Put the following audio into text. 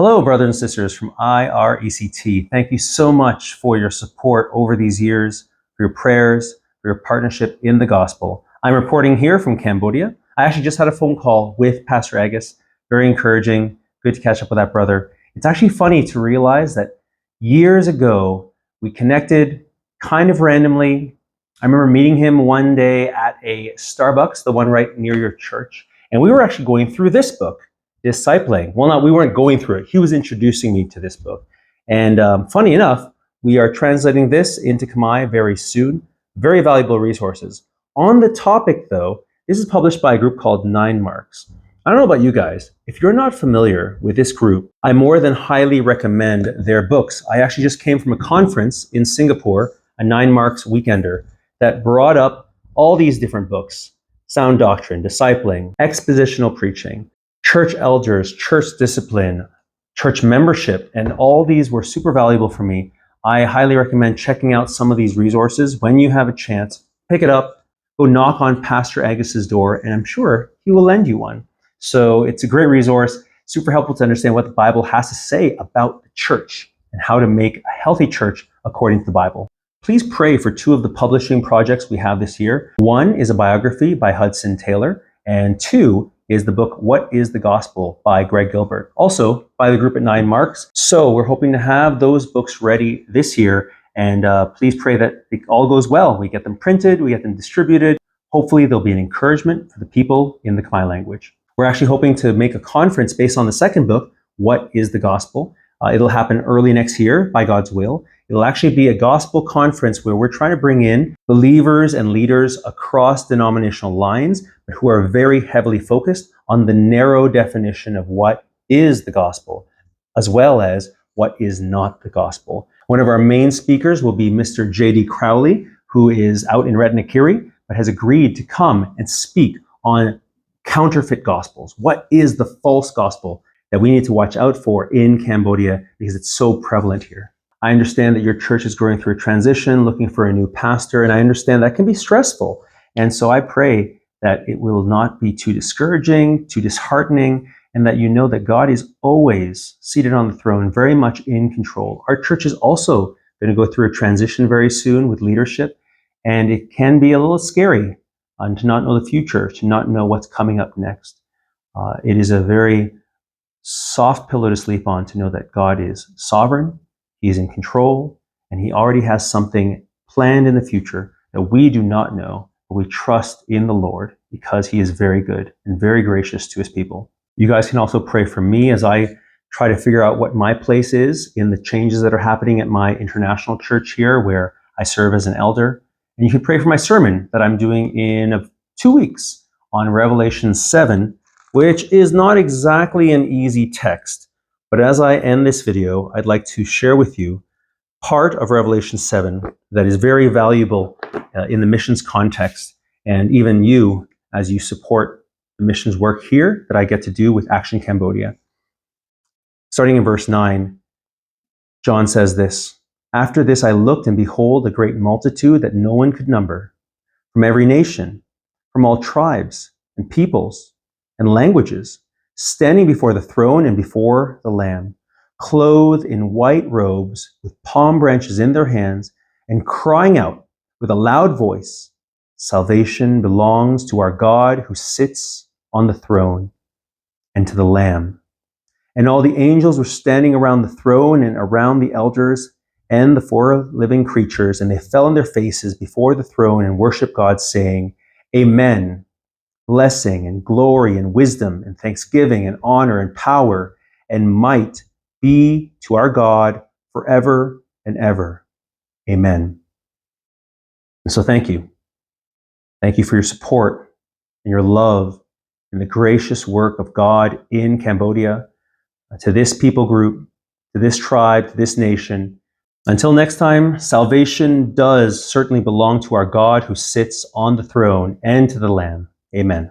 Hello, brothers and sisters from IRECT. Thank you so much for your support over these years, for your prayers, for your partnership in the gospel. I'm reporting here from Cambodia. I actually just had a phone call with Pastor Agus. Very encouraging. Good to catch up with that brother. It's actually funny to realize that years ago, we connected kind of randomly. I remember meeting him one day at a Starbucks, the one right near your church, and we were actually going through this book, Discipling. Well, we weren't going through it. He was introducing me to this book. And funny enough, we are translating this into Khmer very soon. Very valuable resources. On the topic, though, this is published by a group called 9 Marks. I don't know about you guys. If you're not familiar with this group, I more than highly recommend their books. I actually just came from a conference in Singapore, a 9 Marks weekender, that brought up all these different books: Sound Doctrine, Discipling, Expositional Preaching, Church Elders, Church Discipline, Church Membership, and all these were super valuable for me. I highly recommend checking out some of these resources when you have a chance. Pick it up, go knock on Pastor Agus's door, and I'm sure he will lend you one. So it's a great resource, super helpful to understand what the Bible has to say about the church and how to make a healthy church according to the Bible. Please pray for 2 of the publishing projects we have this year. 1 is a biography by Hudson Taylor, and 2 is the book, What is the Gospel by Greg Gilbert, also by the group at 9 Marks. So we're hoping to have those books ready this year, and please pray that it all goes well. We get them printed, we get them distributed. Hopefully there'll be an encouragement for the people in the Khmer language. We're actually hoping to make a conference based on the second book, What is the Gospel? It'll happen early next year by God's will. It'll actually be a gospel conference where we're trying to bring in believers and leaders across denominational lines, but who are very heavily focused on the narrow definition of what is the gospel, as well as what is not the gospel. One of our main speakers will be Mr. J.D. Crowley, who is out in Ratnakiri, but has agreed to come and speak on counterfeit gospels. What is the false gospel that we need to watch out for in Cambodia because it's so prevalent here? I understand that your church is going through a transition, looking for a new pastor, and I understand that can be stressful. And so I pray that it will not be too discouraging, too disheartening, and that you know that God is always seated on the throne, very much in control. Our church is also going to go through a transition very soon with leadership, and it can be a little scary to not know the future, to not know what's coming up next. It is a very soft pillow to sleep on to know that God is sovereign, He is in control, and He already has something planned in the future that we do not know, but we trust in the Lord because He is very good and very gracious to His people. You guys can also pray for me as I try to figure out what my place is in the changes that are happening at my international church here, where I serve as an elder. And you can pray for my sermon that I'm doing in 2 weeks on Revelation 7, which is not exactly an easy text. But as I end this video, I'd like to share with you part of Revelation 7 that is very valuable in the missions context, and even you as you support the missions work here that I get to do with Action Cambodia. Starting in verse 9, John says this: "After this I looked, and behold, a great multitude that no one could number, from every nation, from all tribes and peoples and languages, standing before the throne and before the Lamb, clothed in white robes, with palm branches in their hands, and crying out with a loud voice, 'Salvation belongs to our God who sits on the throne and to the Lamb.' And all the angels were standing around the throne and around the elders and the 4 living creatures, and they fell on their faces before the throne and worshiped God, saying, 'Amen. Blessing and glory and wisdom and thanksgiving and honor and power and might be to our God forever and ever. Amen.'" And so thank you. Thank you for your support and your love and the gracious work of God in Cambodia, to this people group, to this tribe, to this nation. Until next time, salvation does certainly belong to our God who sits on the throne and to the Lamb. Amen.